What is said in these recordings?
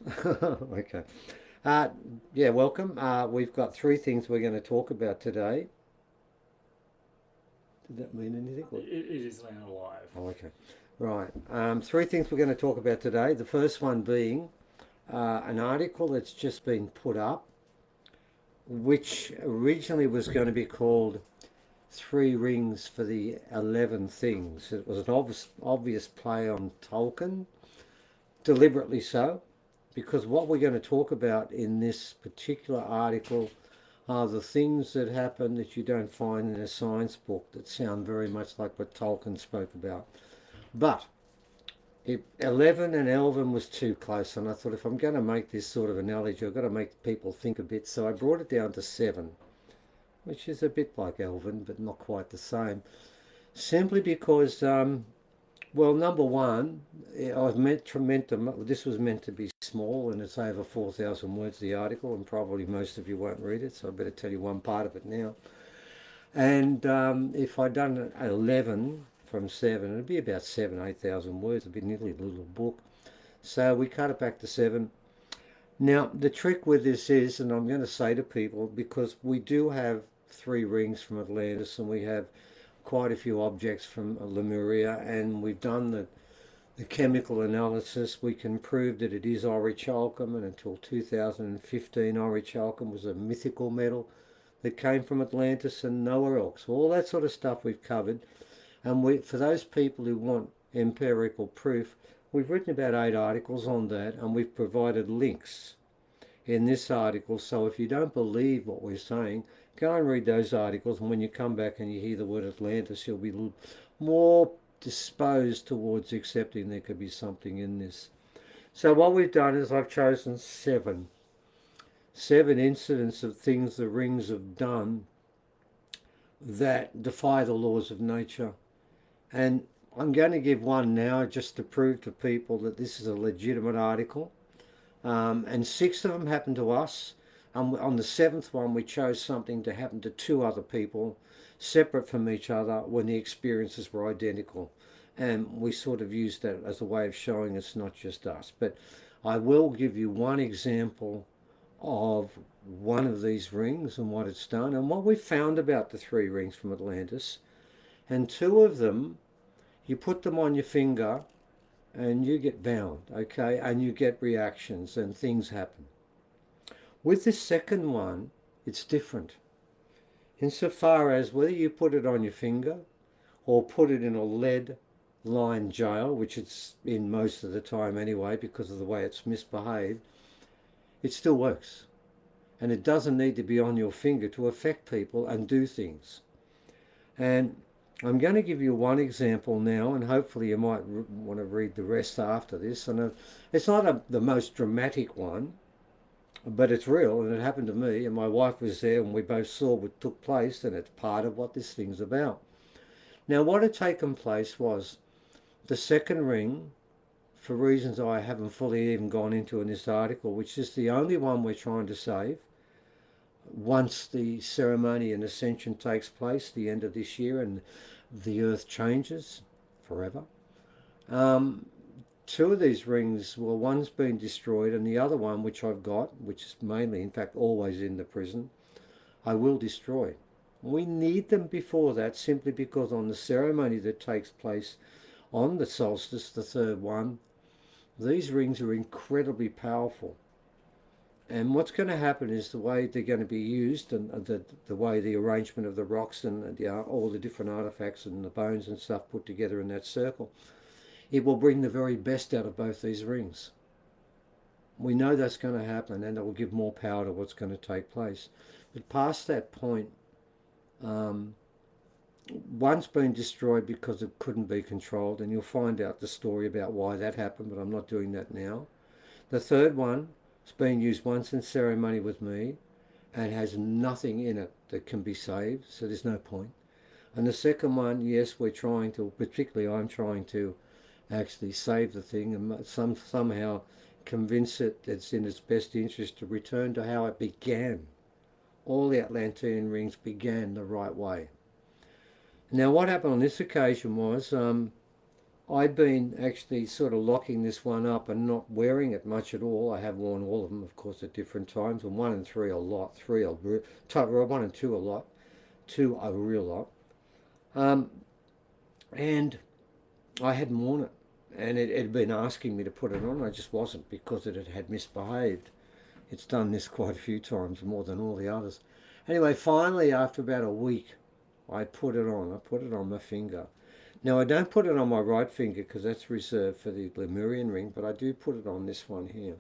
Okay. Uh, yeah, welcome. We've got three things we're going to talk about today. Did that mean anything? It is now live. Oh, okay. Right. Three things we're going to talk about today. The first one being an article that's just been put up, which originally was going to be called Three Rings for the 11 Things. It was an obvious play on Tolkien, deliberately so, because what we're going to talk about in this particular article are the things that happen that you don't find in a science book that sound very much like what Tolkien spoke about. But 11 and elven was too close, and I thought if I'm going to make this sort of analogy, I've got to make people think a bit. So I brought it down to 7, which is a bit like elven, but not quite the same. Simply because, well, number one, I was meant to. This was meant to be small, and it's over 4,000 words. The article, and probably most of you won't read it, so I better tell you one part of it now. And if I'd done 11 from 7, it'd be about 8,000 words. It'd be nearly a little book. So we cut it back to 7. Now, the trick with this is, and I'm going to say to people, because we do have three rings from Atlantis and we have quite a few objects from Lemuria, and we've done the chemical analysis, we can prove that it is orichalcum, and until 2015, orichalcum was a mythical metal that came from Atlantis and nowhere else. All that sort of stuff we've covered. And for those people who want empirical proof, we've written about 8 articles on that, and we've provided links in this article. So if you don't believe what we're saying, go and read those articles, and when you come back and you hear the word Atlantis, you'll be more disposed towards accepting there could be something in this. So what we've done is I've chosen seven incidents of things the rings have done that defy the laws of nature. And I'm going to give one now just to prove to people that this is a legitimate article. And 6 of them happened to us. On the 7th one, we chose something to happen to 2 other people, separate from each other, when the experiences were identical. And we sort of used that as a way of showing it's not just us. But I will give you one example of one of these rings and what it's done and what we found about the 3 rings from Atlantis. And 2 of them, you put them on your finger and you get bound, okay? And you get reactions and things happen. With this second one, it's different. Insofar as whether you put it on your finger or put it in a lead lined jail, which it's in most of the time anyway because of the way it's misbehaved, it still works. And it doesn't need to be on your finger to affect people and do things. And I'm going to give you one example now, and hopefully you might want to read the rest after this. And it's not the most dramatic one, but it's real, and it happened to me, and my wife was there, and we both saw what took place, and it's part of what this thing's about. Now, what had taken place was the second ring, for reasons I haven't fully even gone into in this article, which is the only one we're trying to save. Once the ceremony and ascension takes place, the end of this year, and the earth changes forever. Um, 2 of these rings, well, one's been destroyed, and the other one, which I've got, which is mainly, in fact, always in the prison, I will destroy. We need them before that simply because on the ceremony that takes place on the solstice, the third one, these rings are incredibly powerful. And what's going to happen is the way they're going to be used and the way the arrangement of the rocks and all the different artifacts and the bones and stuff put together in that circle, it will bring the very best out of both these rings. We know that's going to happen, and it will give more power to what's going to take place. But past that point, um, one's been destroyed because it couldn't be controlled, and you'll find out the story about why that happened, but I'm not doing that now. The third one has been used once in ceremony with me and has nothing in it that can be saved, so there's no point. And the second one, yes, we're trying to, particularly I'm trying to actually save the thing and somehow convince it that it's in its best interest to return to how it began. All the Atlantean rings began the right way. Now, what happened on this occasion was I'd been actually sort of locking this one up and not wearing it much at all. I have worn all of them, of course, at different times, and 1 and 3 a lot. 1 and 2 a lot. 2 a real lot. Um, and I hadn't worn it, and it had been asking me to put it on. I just wasn't because it had misbehaved. It's done this quite a few times, more than all the others. Anyway, finally, after about a week, I put it on. I put it on my finger. Now, I don't put it on my right finger because that's reserved for the Lemurian ring, but I do put it on this one here.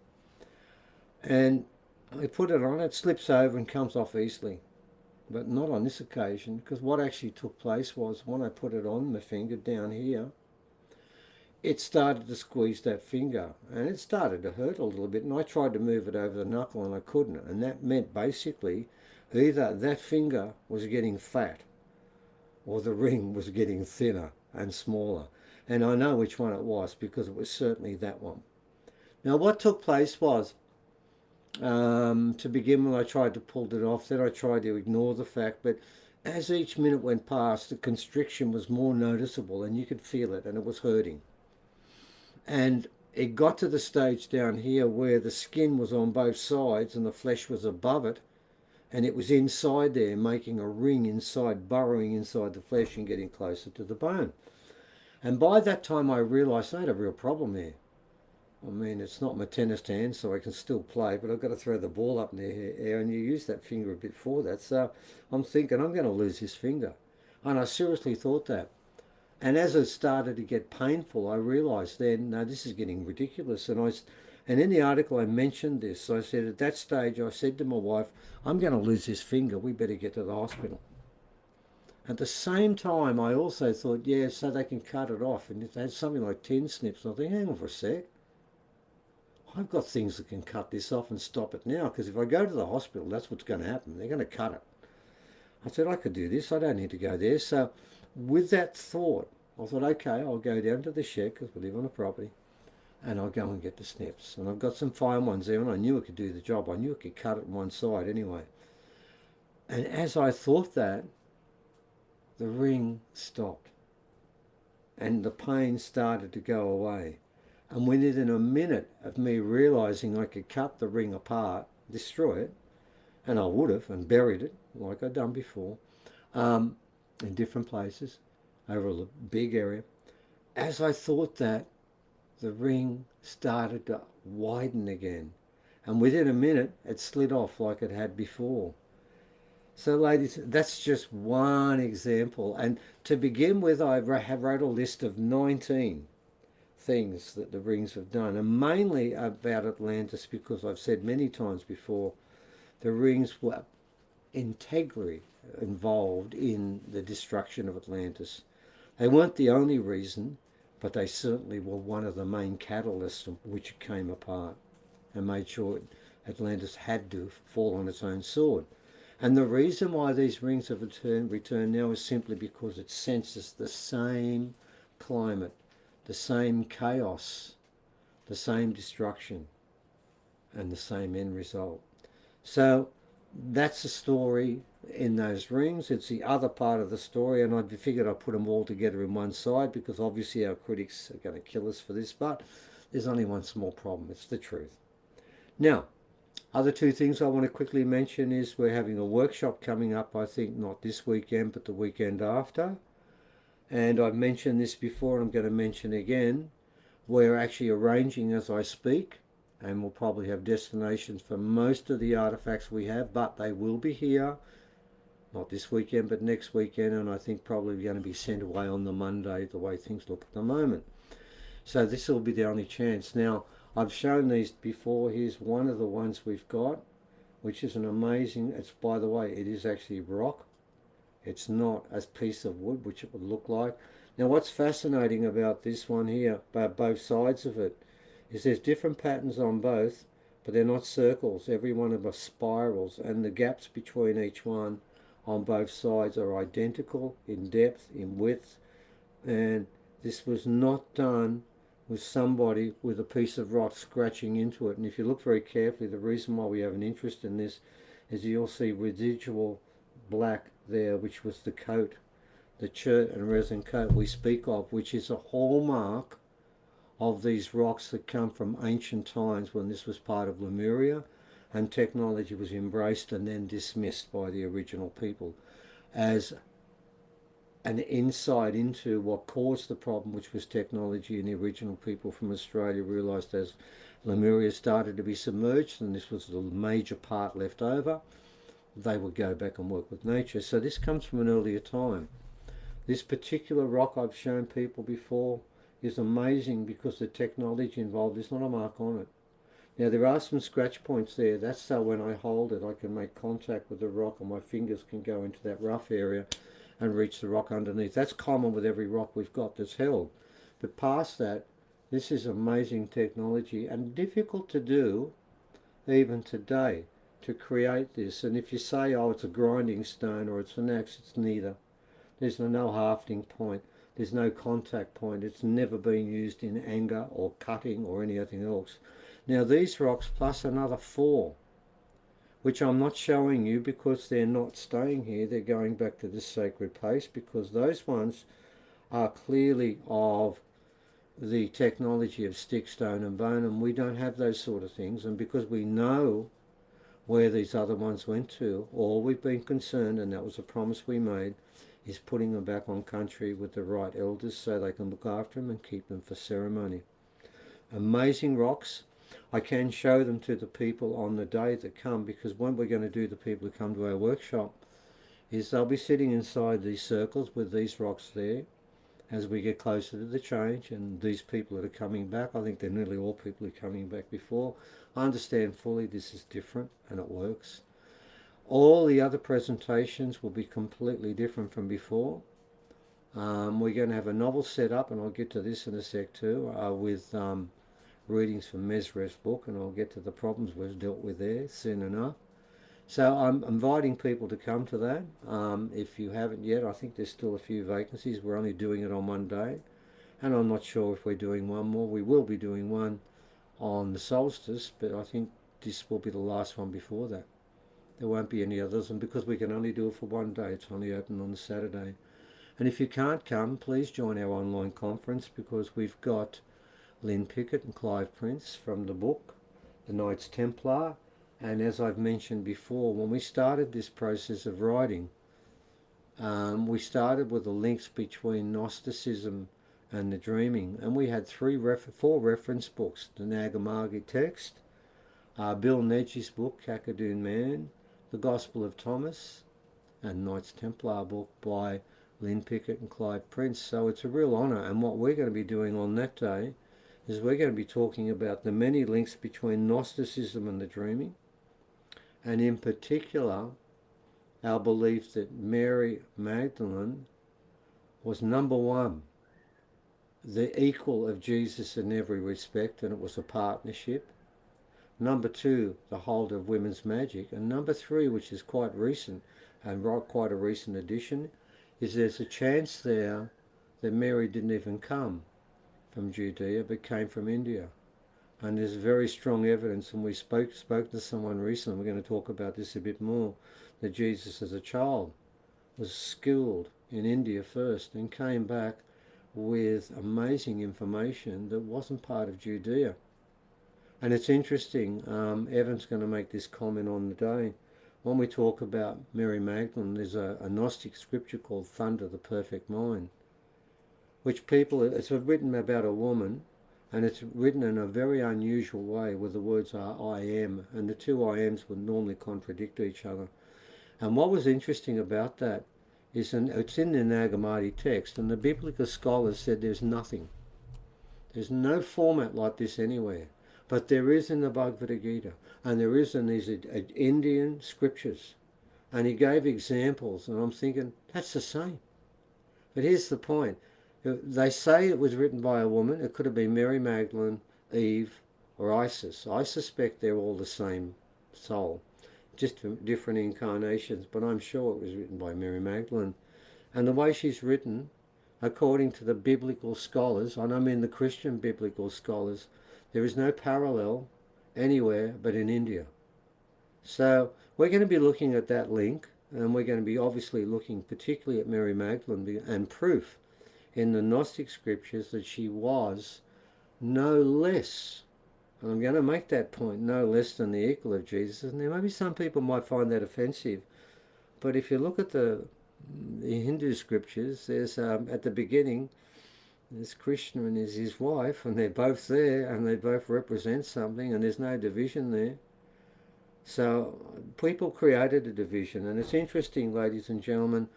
And I put it on, it slips over and comes off easily. But not on this occasion, because what actually took place was when I put it on my finger down here, it started to squeeze that finger and it started to hurt a little bit, and I tried to move it over the knuckle and I couldn't, and that meant basically either that finger was getting fat or the ring was getting thinner and smaller, and I know which one it was because it was certainly that one. Now what took place was, to begin with, I tried to pull it off, then I tried to ignore the fact, but as each minute went past, the constriction was more noticeable and you could feel it and it was hurting. And it got to the stage down here where the skin was on both sides and the flesh was above it, and it was inside there, making a ring inside, burrowing inside the flesh and getting closer to the bone. And by that time I realised I had a real problem there. I mean, it's not my tennis hand, so I can still play, but I've got to throw the ball up in the air, and you use that finger a bit for that. So I'm thinking I'm going to lose this finger. And I seriously thought that. And as it started to get painful, I realised then, no, this is getting ridiculous. And in the article I mentioned this. I said at that stage, I said to my wife, I'm going to lose this finger. We better get to the hospital. At the same time, I also thought, yeah, so they can cut it off. And if they had something like 10 snips, I think, hang on for a sec. I've got things that can cut this off and stop it now, because if I go to the hospital, that's what's going to happen. They're going to cut it. I said, I could do this. I don't need to go there. So with that thought, I thought, okay, I'll go down to the shed because we live on a property, and I'll go and get the snips. And I've got some fine ones there, and I knew it could do the job. I knew it could cut it one side anyway. And as I thought that, the ring stopped, and the pain started to go away. And within a minute of me realising I could cut the ring apart, destroy it, and I would have, and buried it like I'd done before, in different places over a big area. As I thought that, the ring started to widen again, and within a minute it slid off like it had before. So ladies, that's just one example, and to begin with, I have wrote a list of 19 things that the rings have done, and mainly about Atlantis, because I've said many times before, the rings were integrally involved in the destruction of Atlantis. They weren't the only reason, but they certainly were one of the main catalysts of which it came apart and made sure Atlantis had to fall on its own sword. And the reason why these rings have returned now is simply because it senses the same climate, the same chaos, the same destruction, and the same end result. So that's the story in those rings. It's the other part of the story, and I figured I'd put them all together in one side, because obviously our critics are going to kill us for this, but there's only one small problem. It's the truth. Now, other two things I want to quickly mention is we're having a workshop coming up, I think not this weekend, but the weekend after. And I've mentioned this before, and I'm going to mention again. We're actually arranging as I speak, and we'll probably have destinations for most of the artifacts we have, but they will be here, not this weekend, but next weekend, and I think probably going to be sent away on the Monday, the way things look at the moment. So this will be the only chance. Now, I've shown these before. Here's one of the ones we've got, which is an amazing, it's, by the way, it is actually rock. It's not a piece of wood, which it would look like. Now, what's fascinating about this one here, about both sides of it, is there's different patterns on both, but they're not circles. Every one of them are spirals, and the gaps between each one on both sides are identical in depth, in width, and this was not done with somebody with a piece of rock scratching into it. And if you look very carefully, the reason why we have an interest in this is you'll see residual black there, which was the coat the chert and resin coat we speak of, which is a hallmark of these rocks that come from ancient times when this was part of Lemuria and technology was embraced and then dismissed by the original people as an insight into what caused the problem, which was technology, and the original people from Australia realised as Lemuria started to be submerged and this was the major part left over, they would go back and work with nature. So this comes from an earlier time. This particular rock I've shown people before is amazing because the technology involved is not a mark on it. Now there are some scratch points there. That's so when I hold it I can make contact with the rock and my fingers can go into that rough area and reach the rock underneath. That's common with every rock we've got that's held. But past that, this is amazing technology and difficult to do even today to create this. And if you say, oh, it's a grinding stone or it's an axe, it's neither. There's no hafting point. There's no contact point. It's never been used in anger or cutting or anything else. Now these rocks plus another 4, which I'm not showing you because they're not staying here. They're going back to this sacred place because those ones are clearly of the technology of stick, stone and bone, and we don't have those sort of things. And because we know where these other ones went to, all we've been concerned, and that was a promise we made, is putting them back on country with the right elders so they can look after them and keep them for ceremony. Amazing rocks. I can show them to the people on the day that come, because what we're going to do, the people who come to our workshop, is they'll be sitting inside these circles with these rocks there as we get closer to the change, and these people that are coming back, I think they're nearly all people who are coming back before, I understand fully this is different and it works. All the other presentations will be completely different from before. We're going to have a novel set up, and I'll get to this in a sec too, with readings from Mesrev's book, and I'll get to the problems we've dealt with there soon enough. So I'm inviting people to come to that. If you haven't yet, I think there's still a few vacancies. We're only doing it on one day, and I'm not sure if we're doing one more. We will be doing one on the solstice, but I think this will be the last one before that. There won't be any others, and because we can only do it for one day, it's only open on the Saturday. And if you can't come, please join our online conference, because we've got Lynn Pickett and Clive Prince from the book, The Knights Templar. And as I've mentioned before, when we started this process of writing, we started with the links between Gnosticism and the dreaming. And we had 4 reference books: the Nag Hammadi text, Bill Nedge's book, Cackadoon Man, the Gospel of Thomas, and Knights Templar book by Lynn Pickett and Clive Prince. So it's a real honour. And what we're going to be doing on that day is we're going to be talking about the many links between Gnosticism and the dreaming, and in particular our belief that Mary Magdalene was number 1, the equal of Jesus in every respect, and it was a partnership. Number 2, the holder of women's magic. And number 3, which is quite recent and quite a recent addition, is there's a chance there that Mary didn't even come from Judea but came from India. And there's very strong evidence, and we spoke to someone recently, we're going to talk about this a bit more, that Jesus as a child was schooled in India first and came back with amazing information that wasn't part of Judea. And it's interesting, Evan's going to make this comment on the day. When we talk about Mary Magdalene, there's a Gnostic scripture called Thunder, the Perfect Mind, which it's written about a woman, and it's written in a very unusual way where the words are I am, and the 2 I ams would normally contradict each other. And what was interesting about that is it's in the Nag Hammadi text, and the biblical scholars said there's nothing. There's no format like this anywhere. But there is in the Bhagavad Gita, and there is in these Indian scriptures. And he gave examples, and I'm thinking, that's the same. But here's the point. They say it was written by a woman. It could have been Mary Magdalene, Eve, or Isis. I suspect they're all the same soul, just different incarnations, but I'm sure it was written by Mary Magdalene. And the way she's written, according to the biblical scholars, and I mean the Christian biblical scholars, there is no parallel anywhere but in India. So we're going to be looking at that link and we're going to be obviously looking particularly at Mary Magdalene and proof in the Gnostic scriptures that she was no less, and I'm going to make that point, no less than the equal of Jesus. And there may be some people might find that offensive, but if you look at the Hindu scriptures, there's at the beginning, there's Krishna and there's his wife, and they're both there, and they both represent something, and there's no division there. So people created a division, and it's interesting, ladies and gentlemen,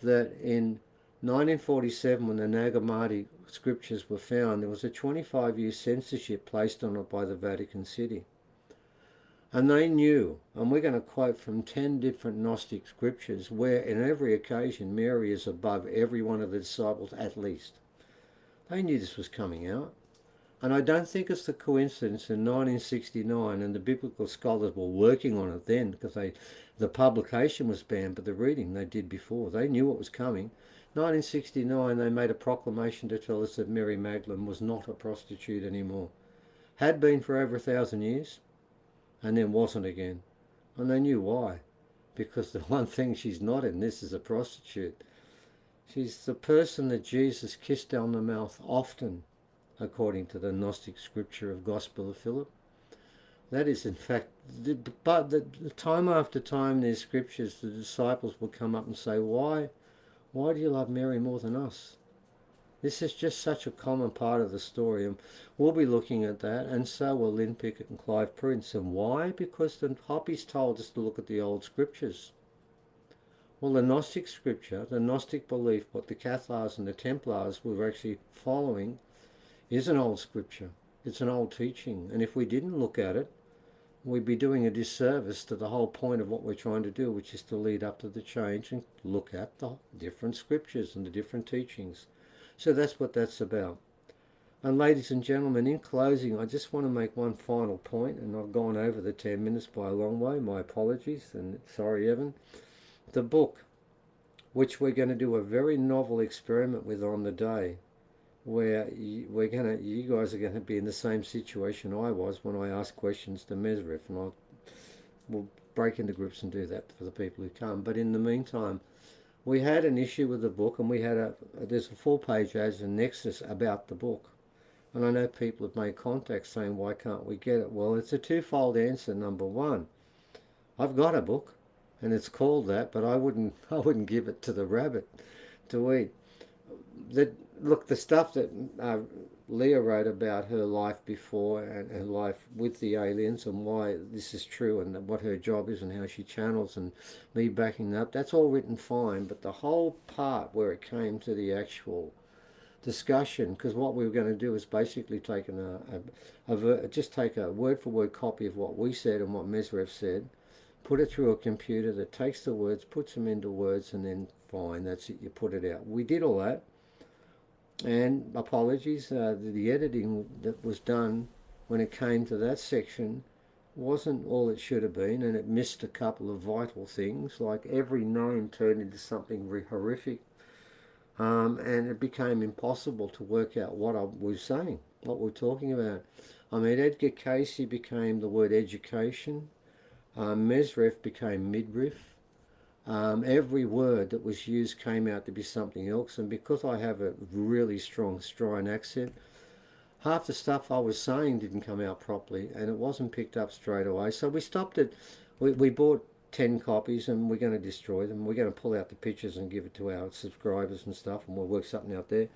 that in 1947, when the Nag Hammadi scriptures were found, there was a 25-year censorship placed on it by the Vatican City. And they knew, and we're going to quote from 10 different Gnostic scriptures, where in every occasion Mary is above every one of the disciples at least. They knew this was coming out. And I don't think it's a coincidence in 1969, and the biblical scholars were working on it then, because the publication was banned, but the reading they did before. They knew what was coming. 1969, they made a proclamation to tell us that Mary Magdalene was not a prostitute anymore. Had been for over 1,000 years, and then wasn't again. And they knew why. Because the one thing she's not in this is a prostitute. She's the person that Jesus kissed on the mouth often, according to the Gnostic scripture of Gospel of Philip. That is, in fact, but the time after time in these scriptures, the disciples will come up and say, why do you love Mary more than us? This is just such a common part of the story, and we'll be looking at that, and so will Lynn Pickett and Clive Prince. And why? Because the Hoppies told us to look at the old scriptures. Well, the Gnostic scripture, the Gnostic belief, what the Cathars and the Templars were actually following, is an old scripture. It's an old teaching. And if we didn't look at it, we'd be doing a disservice to the whole point of what we're trying to do, which is to lead up to the change and look at the different scriptures and the different teachings. So that's what that's about. And ladies and gentlemen, in closing, I just want to make one final point, and I've gone over the 10 minutes by a long way. My apologies, and sorry, Evan. The book, which we're going to do a very novel experiment with on the day, where you guys are going to be in the same situation I was when I asked questions to Mesref, and we'll break into groups and do that for the people who come. But in the meantime, we had an issue with the book, and there's a full-page as a nexus about the book. And I know people have made contact saying, why can't we get it? Well, it's a twofold answer. Number one, I've got a book, and it's called that, but I wouldn't give it to the rabbit to eat. Look, the stuff that Leah wrote about her life before and her life with the aliens and why this is true and what her job is and how she channels and me backing up, that's all written fine. But the whole part where it came to the actual discussion, because what we were going to do is basically take just take a word-for-word copy of what we said and what Mesref said, put it through a computer that takes the words, puts them into words, and then fine, that's it, you put it out. We did all that. And apologies, the editing that was done when it came to that section wasn't all it should have been, and it missed a couple of vital things, like every name turned into something horrific, and it became impossible to work out what I was saying, what we're talking about. I mean, Edgar Casey became the word education, Mesref became midriff. Every word that was used came out to be something else, and because I have a really strong Australian accent, half the stuff I was saying didn't come out properly, and it wasn't picked up straight away. So we stopped it. We bought 10 copies, and we're going to destroy them. We're going to pull out the pictures and give it to our subscribers and stuff, and we'll work something out there.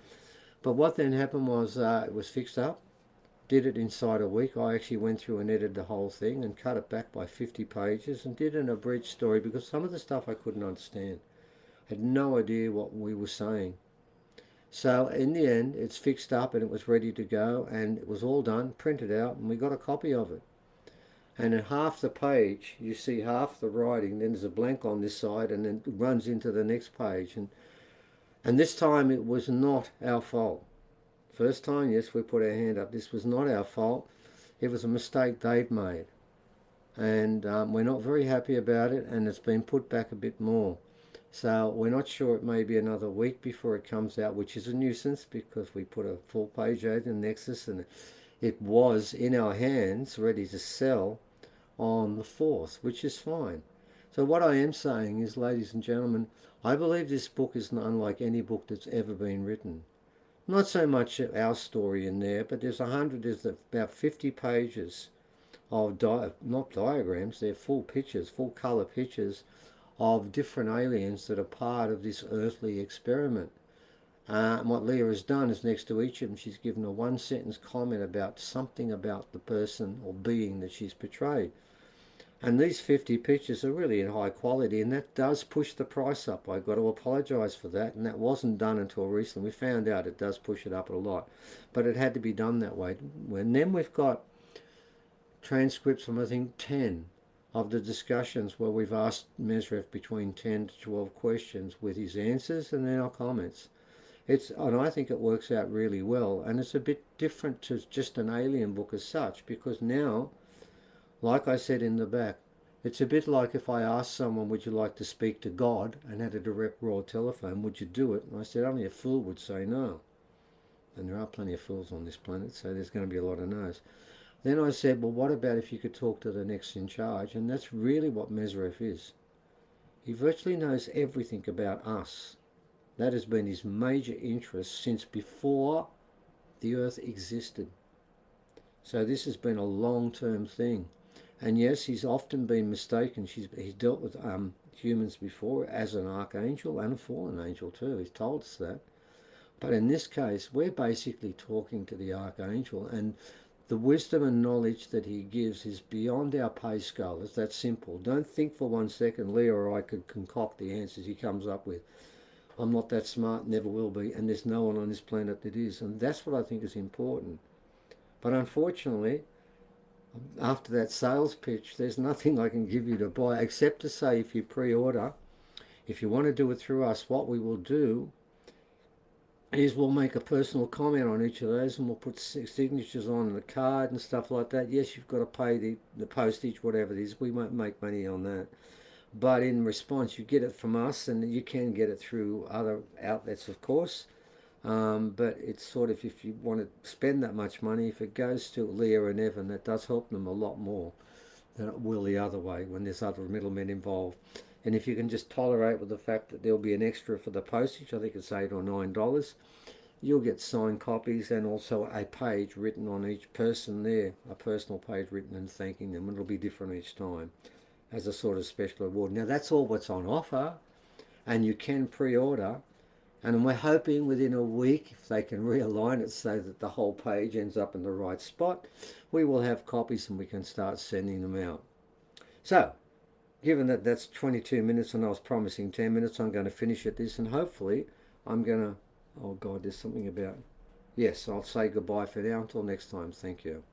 But what then happened was it was fixed up. Did it inside a week. I actually went through and edited the whole thing and cut it back by 50 pages and did an abridged story because some of the stuff I couldn't understand. I had no idea what we were saying. So in the end, it's fixed up and it was ready to go, and it was all done, printed out, and we got a copy of it. And in half the page, you see half the writing, then there's a blank on this side, and then it runs into the next page. And this time it was not our fault. First time, yes, we put our hand up. This was not our fault. It was a mistake they've made. And we're not very happy about it, and it's been put back a bit more. So we're not sure, it may be another week before it comes out, which is a nuisance because we put a full page ad in Nexus, and it was in our hands ready to sell on the 4th, which is fine. So what I am saying is, ladies and gentlemen, I believe this book is unlike any book that's ever been written. Not so much our story in there, but there's about 50 pages of not diagrams, they're full pictures, full colour pictures of different aliens that are part of this earthly experiment. What Leah has done is next to each of them, she's given a one sentence comment about something about the person or being that she's portrayed. And these 50 pictures are really in high quality, and that does push the price up. I've got to apologise for that, and that wasn't done until recently. We found out it does push it up a lot, but it had to be done that way. And then we've got transcripts from, I think, 10 of the discussions where we've asked Mesref between 10 to 12 questions with his answers and then our comments. And I think it works out really well, and it's a bit different to just an alien book as such, because now, like I said in the back, it's a bit like if I asked someone, would you like to speak to God, and had a direct raw telephone, would you do it? And I said, only a fool would say no. And there are plenty of fools on this planet, so there's going to be a lot of no's. Then I said, well, what about if you could talk to the next in charge? And that's really what Mesref is. He virtually knows everything about us. That has been his major interest since before the Earth existed. So this has been a long-term thing. And yes, he's often been mistaken. He's dealt with humans before as an archangel and a fallen angel too. He's told us that. But in this case, we're basically talking to the archangel, and the wisdom and knowledge that he gives is beyond our pay scale. It's that simple. Don't think for 1 second Leo or I could concoct the answers he comes up with. I'm not that smart, never will be, and there's no one on this planet that is. And that's what I think is important. But unfortunately, after that sales pitch, there's nothing I can give you to buy except to say, if you pre-order, if you want to do it through us, what we will do is we'll make a personal comment on each of those, and we'll put signatures on the card and stuff like that. Yes, you've got to pay the postage, whatever it is. We won't make money on that. But in response, you get it from us, and you can get it through other outlets, of course. But it's sort of, if you want to spend that much money, if it goes to Leah and Evan, that does help them a lot more than it will the other way when there's other middlemen involved. And if you can just tolerate with the fact that there'll be an extra for the postage, I think it's $8 or $9, you'll get signed copies and also a page written on each person there, a personal page written and thanking them, and it'll be different each time as a sort of special award. Now that's all what's on offer, and you can pre-order, and we're hoping within a week, if they can realign it so that the whole page ends up in the right spot, we will have copies and we can start sending them out. So, given that that's 22 minutes and I was promising 10 minutes, I'm going to finish at this, and hopefully I'm going to, oh God, there's something about, yes, I'll say goodbye for now. Until next time, thank you.